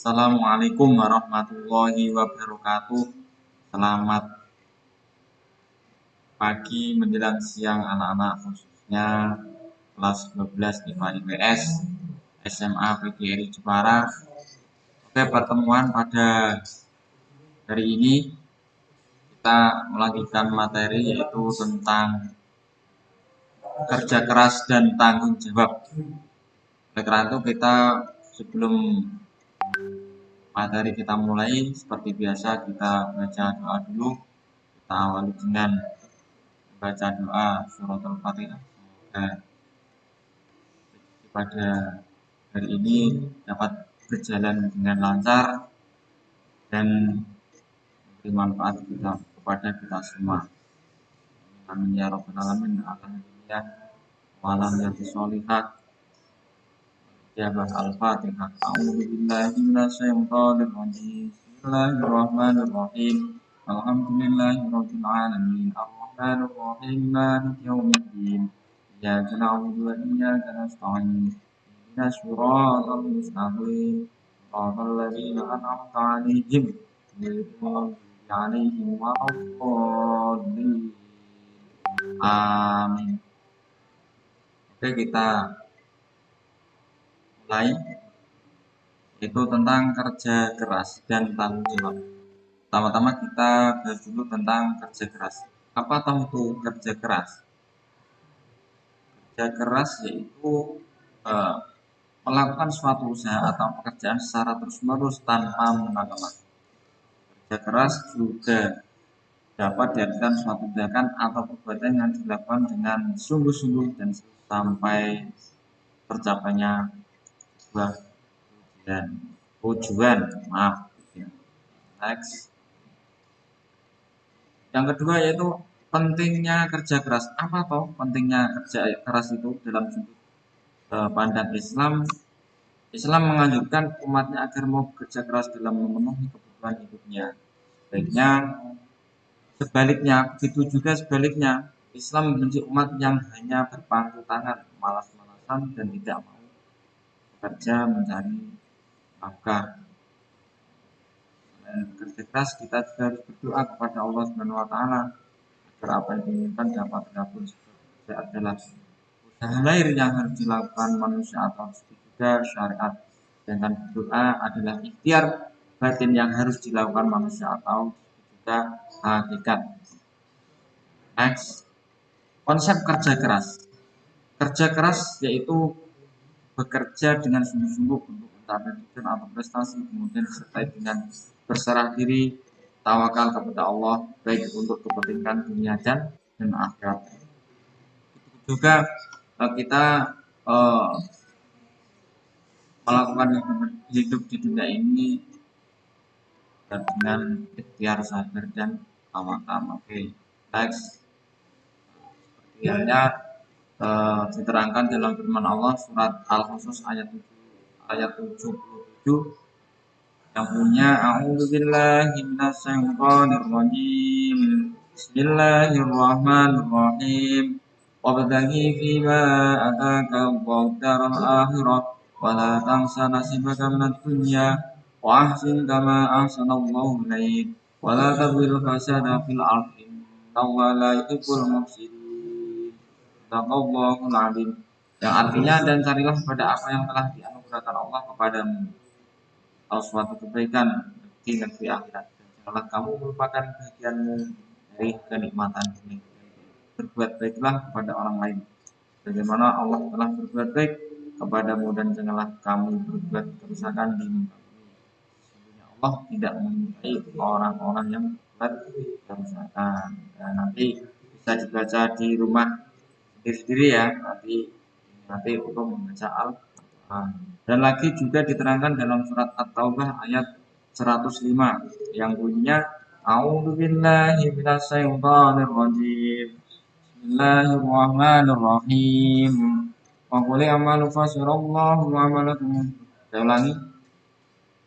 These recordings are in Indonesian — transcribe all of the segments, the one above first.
Assalamualaikum warahmatullahi wabarakatuh. Selamat pagi menjelang siang anak-anak, khususnya kelas 12 IPA IPS SMA PGRI Jepara. Oke, pertemuan pada hari ini kita melanjutkan materi yaitu tentang kerja keras dan tanggung jawab. Oleh karena itu kita sebelum materi kita mulai, seperti biasa kita baca doa dulu. Kita awali dengan baca doa surat Al-Fatihah. Semoga pada hari ini dapat berjalan dengan lancar dan memberi manfaat kepada kita semua. Amin ya rabbal alamin. Alhamdulillah walam yasolihat. Jabah Al-Fatihah. A'udzu billahi minasyaitonir rajim. Bismillahirrahmanirrahim. Alhamdulillahirabbil alamin. Arrahmanir rahim. Maliki yaumiddin. Iyyaka na'budu wa iyyaka nasta'in. Ihdinas siratal mustaqim. Siratal ladzina an'amta 'alaihim ghairil maghdubi 'alaihim waladdallin. Amin. Oke, kita mulai, yaitu tentang kerja keras dan tanggung jawab. Pertama-tama kita bahas dulu tentang kerja keras. Apa itu kerja keras? Kerja keras yaitu melakukan suatu usaha atau pekerjaan secara terus-menerus tanpa mengenal. Kerja keras juga dapat diartikan suatu tindakan atau perbuatan yang dilakukan dengan sungguh-sungguh dan sampai tercapainya sebuah tujuan. Next. Yang kedua yaitu pentingnya kerja keras. Apa toh pentingnya kerja keras itu dalam sudut pandang Islam? Islam menganjurkan umatnya agar mau bekerja keras dalam memenuhi kebutuhan hidupnya. Sebaliknya, begitu juga sebaliknya. Islam membenci umat yang hanya berpangku tangan, malas-malasan dan tidak mau bekerja mencari nafkah. Kerja keras kita juga harus berdoa kepada Allah Subhanahu wa taala agar apa yang diinginkan dapat terkabul. Itu adalah usaha lahir yang harus dilakukan manusia atau juga syariat. Sedangkan berdoa adalah ikhtiar batin yang harus dilakukan manusia atau juga hakikat. Next. Konsep kerja keras. Kerja keras yaitu bekerja dengan sungguh-sungguh untuk mencapai tujuan atau prestasi, kemudian disertai dengan berserah diri, tawakal kepada Allah, baik untuk kepentingan dunia dan akhirat. Juga kita melakukan hidup di dunia ini dengan ikhtiar, sabar dan tawakal. Oke, next. Seperti halnya diterangkan dalam firman Allah surat Al-Qasas ayat 77 yang punya a'udzubillahi minasyaitonir rajim. Bismillahirrahmanirrahim. Wabtaghi fima ataka Allahu daral akhirah wa la tansa nasibaka minad dunya wa ahsin kama ahsanallahu ilaik wa la tabghil fasada fil ardi innallaha la yuhibbul mufsidin. Sadaqallahul azim. Yang artinya, dan carilah pada apa yang telah dianugerahkan Allah kepadamu atau suatu kebaikan di negeri akhirat, dan janganlah kamu melupakan bagianmu dari kenikmatan ini. Berbuat baiklah kepada orang lain bagaimana Allah telah berbuat baik kepadamu, dan janganlah kamu berbuat kerusakan di muka bumi. Sesungguhnya Allah tidak menyukai orang-orang yang berbuat kerusakan. Dan nanti bisa dibaca di rumah sendiri-sendiri ya, nanti untuk membaca Al-Quran. Dan lagi juga diterangkan dalam surat At-Taubah ayat 105 yang bunyinya A'udzubillahi minasyaitonir rajim. Bismillahirrahmanirrahim. Wa qul i'malu fasirallahu amalakum. Saya ulangi.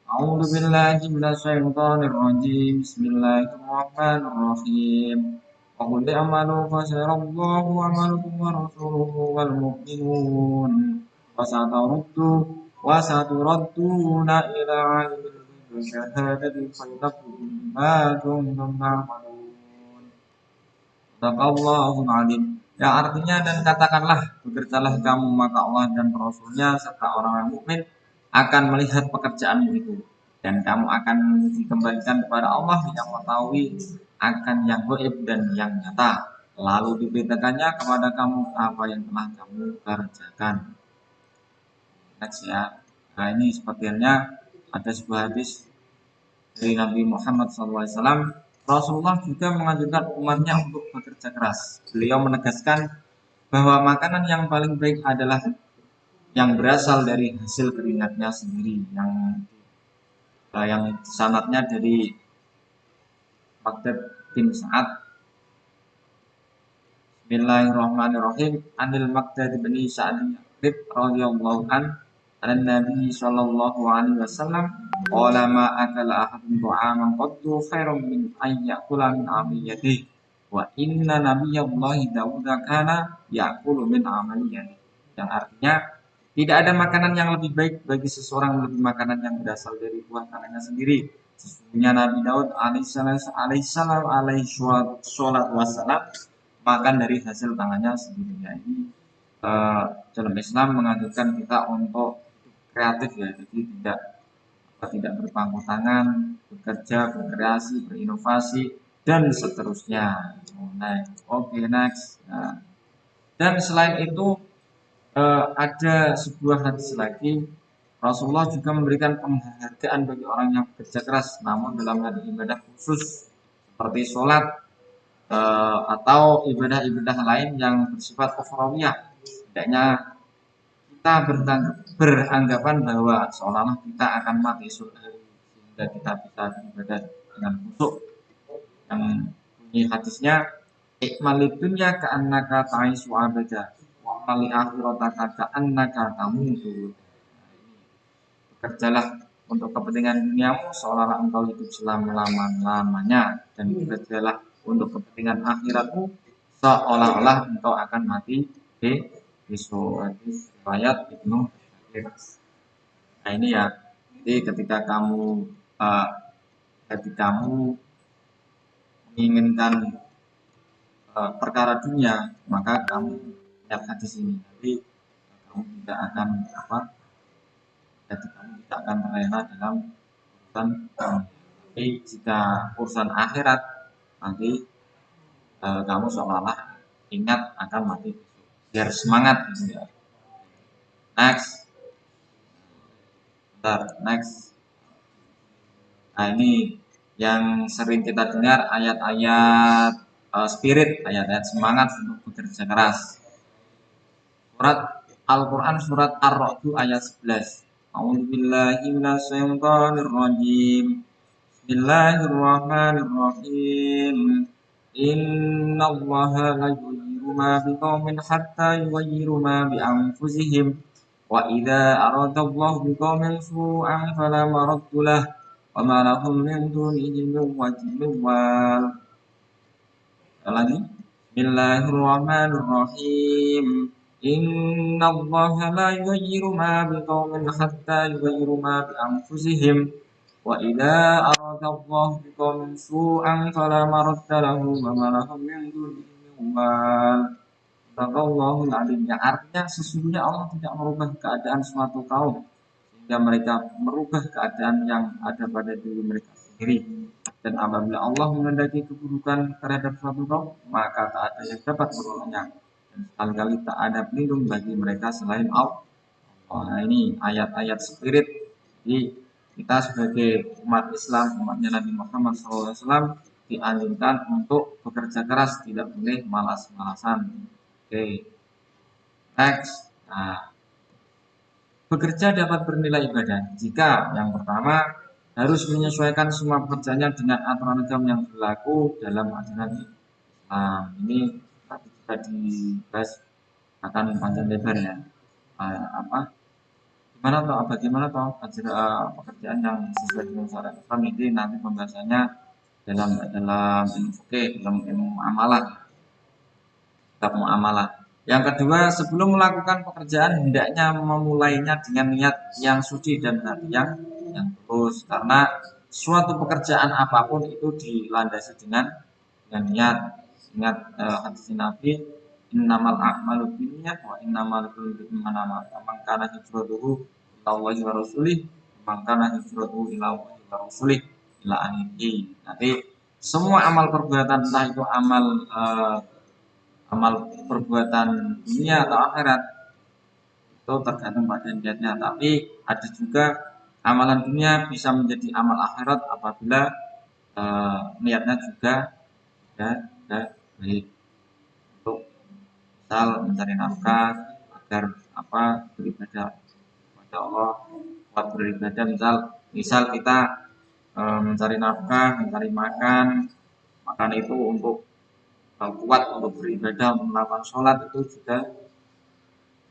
A'udzubillahi minasyaitonir rajim. Bismillahirrahmanirrahim. Wa qul i'malu fasirallahu amalakum wa rasuluhu wal mu'minun. Wa sataruddu wa saturadduna ila alimil syahadati fayunabbiukum bima kuntum ta'malun. Sadaqallahul alim. Ya artinya dan katakanlah bekerjalah kamu maka Allah dan Rasulnya serta orang-orang mukmin akan melihat pekerjaanmu itu dan kamu akan dikembalikan kepada Allah yang mengetahui akan yang gaib dan yang nyata. Lalu diberitakannya kepada kamu apa yang telah kamu kerjakan. Next ya. Nah ini sepertinya ada sebuah hadis dari Nabi Muhammad SAW. Rasulullah juga menganjurkan umatnya untuk bekerja keras. Beliau menegaskan bahwa makanan yang paling baik adalah yang berasal dari hasil keringatnya sendiri, yang sanadnya dari Baghdad bin Sa'ad. Bismillahirrahmanirrahim. Anil Baghdad bin Sa'ad radhiyallahu an Nabi sallallahu alaihi wasallam qala ma akala ahadun ta'aman qattu khairum min ayyakula min amiyatihi wa inna nabiyallahi Dawud kana ya'kulu min amaliyatihi. Yang artinya tidak ada makanan yang lebih baik bagi seseorang lebih makanan yang berasal dari buah tangannya sendiri. Sesungguhnya Nabi Daud alaihissalam makan dari hasil tangannya sendiri. Ini dalam Islam menganjurkan kita untuk kreatif ya, jadi tidak berpangku tangan, bekerja, berkreasi, berinovasi dan seterusnya. Next. Nah, dan selain itu ada sebuah hadis lagi. Rasulullah juga memberikan penghargaan bagi orang yang bekerja keras, namun dalam hal ibadah khusus seperti sholat atau ibadah-ibadah lain yang bersifat ukhrawiyah. Tidaknya kita beranggapan bahwa seolah-olah kita akan mati sehingga kita bisa beribadah dengan khusyuk. Yang bunyi hadisnya ikmalid dunya ka'annaka ta'isu abada wa mali akhirataka ka'annaka tamutu. Bekerjalah untuk kepentingan duniamu seolah-olah engkau hidup selama-lamanya, dan bekerjalah untuk kepentingan akhiratmu seolah-olah engkau akan mati besok. Riwayat Ibnu Katsir. Nah ini ya, jadi ketika kamu menginginkan perkara dunia, maka kamu lihat hadis ini, jadi kamu tidak akan jadi kamu tidak akan terlena dalam urusan tapi jika urusan akhirat nanti kamu seolah-olah ingat akan mati biar semangat gitu ya. Next. Nah ini yang sering kita dengar ayat-ayat spirit, ayat-ayat semangat untuk bekerja keras. Surat Al-Quran surat Ar-Ra'd ayat 11. A'udzubillahi minasyaitonirrajim. Bismillahirrahmanirrahim. Innallaha la yughayyiru ma biqaumin hatta yughayyiru ma bi anfusihim. Wa idza aradallahu biqaumin su'an fala maradda lahu wa ma lahum min dunihi min wal. Lagi. Bismillahirrahmanirrahim. Innallaha la yughayyiru ma biqaumin hatta yughayyiru ma bi anfusihim. Wa idza aradallahu biqaumin su'an fala maradda lahu wa ma lahum min dunihi min wal. Sadaqallahul alim. Yang artinya sesungguhnya Allah tidak merubah keadaan suatu kaum sehingga mereka merubah keadaan yang ada pada diri mereka sendiri. Dan apabila Allah menghendaki keburukan terhadap suatu kaum, maka tak ada yang dapat menolongnya. Dan sekali-kali tak ada pelindung bagi mereka selain Allah. Nah ini ayat-ayat spirit. Jadi kita sebagai umat Islam, umatnya Nabi Muhammad SAW dianjurkan untuk bekerja keras, tidak boleh malas-malasan. Next. Nah, bekerja dapat bernilai ibadah jika yang pertama harus menyesuaikan semua pekerjaannya dengan aturan agama yang berlaku dalam ajaran Islam. Ini tadi juga dibahas akan panjang lebar ya. Bagaimana pekerjaan yang sesuai dengan syariat Islam ini nanti pembahasannya dalam ilmu fikih, dalam ilmu amalah, kitab muamalah. Yang kedua, sebelum melakukan pekerjaan hendaknya memulainya dengan niat yang suci dan hati yang tulus. Karena suatu pekerjaan apapun itu dilandasi dengan niat. Ingat hadis Nabi, innamal a'malu binniyat wa innamal likulli imrin ma nawa. Man kana hijratuhu ila Allahi wa rasulih, man kana hijratuhu ila Allahi wa rasulih ila akhirih. Nanti semua amal perbuatan entah itu amal perbuatan dunia atau akhirat itu tergantung pada niatnya. Tapi ada juga amalan dunia bisa menjadi amal akhirat apabila niatnya juga baik untuk misal mencari nafkah agar beribadah kepada Allah, buat beribadah misal kita mencari nafkah, mencari makan itu untuk kuat untuk beribadah, untuk melakukan sholat itu juga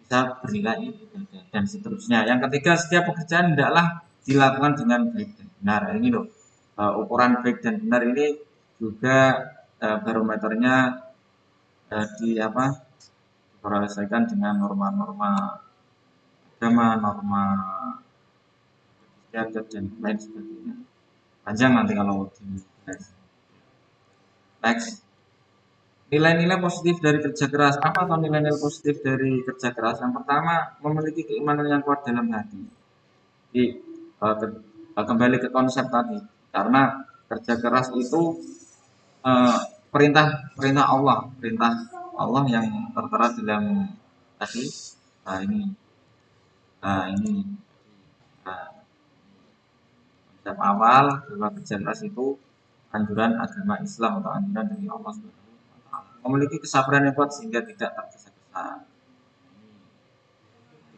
bisa bernilai ibadah dan seterusnya. Yang ketiga, setiap pekerjaan hendaklah dilakukan dengan baik dan benar. Ini loh, ukuran baik dan benar ini juga barometernya diselesaikan dengan norma-norma agama, norma istiadat dan lain sebagainya. Panjang nanti kalau dibahas. Next. Nilai-nilai positif dari kerja keras. Apa atau nilai-nilai positif dari kerja keras? Yang pertama, memiliki keimanan yang kuat dalam hati. Jadi kembali ke konsep tadi, karena kerja keras itu perintah perintah Allah yang tertera dalam tadi. Nah ini konsep awal bahwa kerja keras itu anjuran agama Islam atau anjuran dari Allah Subhanahu wa taala. Memiliki kesabaran yang kuat sehingga tidak tergesa-gesa.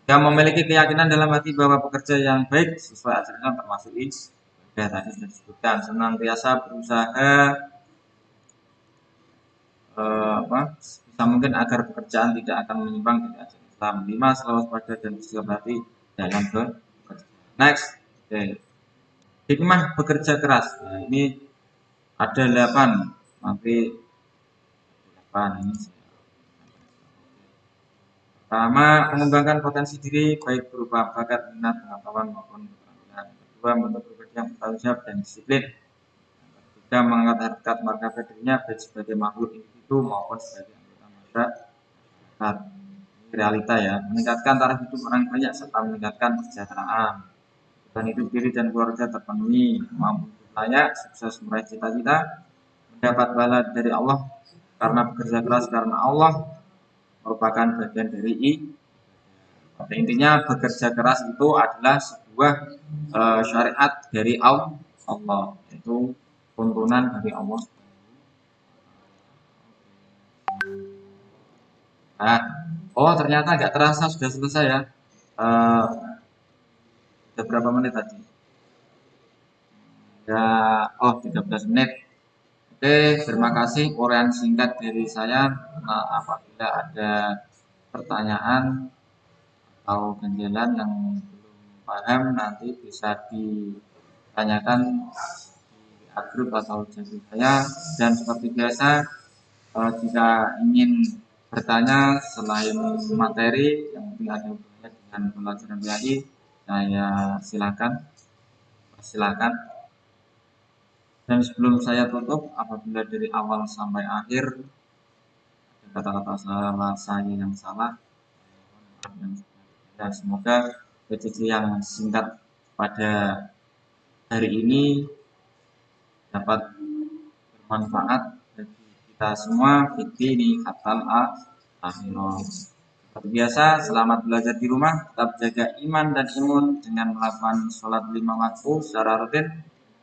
Yang memiliki keyakinan dalam hati bahwa pekerja yang baik sesuai ajaran termasuk ibadah tadi sudah disebutkan, senantiasa berusaha bisa mungkin agar pekerjaan tidak akan menyimpang dari ajaran Islam. 5. Selalu waspada dan bersikap hati dalam bekerja. Next, hikmah bekerja keras. Nah, ini ada 8. Nanti 8 ini. Pertama, mengembangkan potensi diri baik berupa bakat, minat, pengetahuan maupun keterampilan. Kedua, membentuk pribadi yang bertanggung jawab dan disiplin. Ketiga, mengangkat harkat martabat dirinya baik sebagai makhluk individu maupun sebagai anggota masyarakat. Realita ya, meningkatkan taraf hidup orang banyak serta meningkatkan kesejahteraan. Dan hidup diri dan keluarga terpenuhi, mampu layak, sukses meraih cita-cita, mendapat bala dari Allah karena bekerja keras karena Allah merupakan bagian dari pada intinya bekerja keras itu adalah sebuah syariat dari Allah, itu tuntunan dari Allah. Nah, ternyata nggak terasa sudah selesai ya. Sudah berapa menit tadi? Ya, 13 menit. Oke, terima kasih uraian singkat dari saya. Apabila ada pertanyaan atau ganjalan yang belum paham nanti bisa ditanyakan di grup atau jadi saya. Dan seperti biasa, jika ingin bertanya selain materi yang penting ada hubungannya dengan pelajaran PAI, saya silakan. Dan sebelum saya tutup, apabila dari awal sampai akhir ada kata-kata salah saya yang salah, dan semoga PCC yang singkat pada hari ini dapat bermanfaat bagi kita semua. Ini khatam akhirah. Seperti biasa, selamat belajar di rumah, tetap jaga iman dan imun dengan melakukan sholat 5 waktu secara rutin.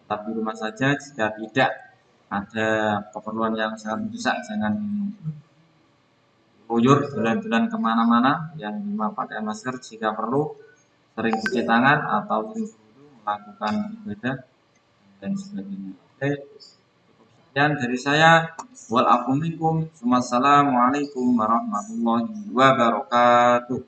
Tetap di rumah saja, jika tidak ada keperluan yang sangat mendesak, jangan luyur jalan-jalan kemana-mana, yang pakai masker jika perlu, sering cuci tangan atau sering melakukan ibadah dan sebagainya. Oke, sekian dari saya. Wal afu minkum. Wassalamualaikum warahmatullahi wabarakatuh.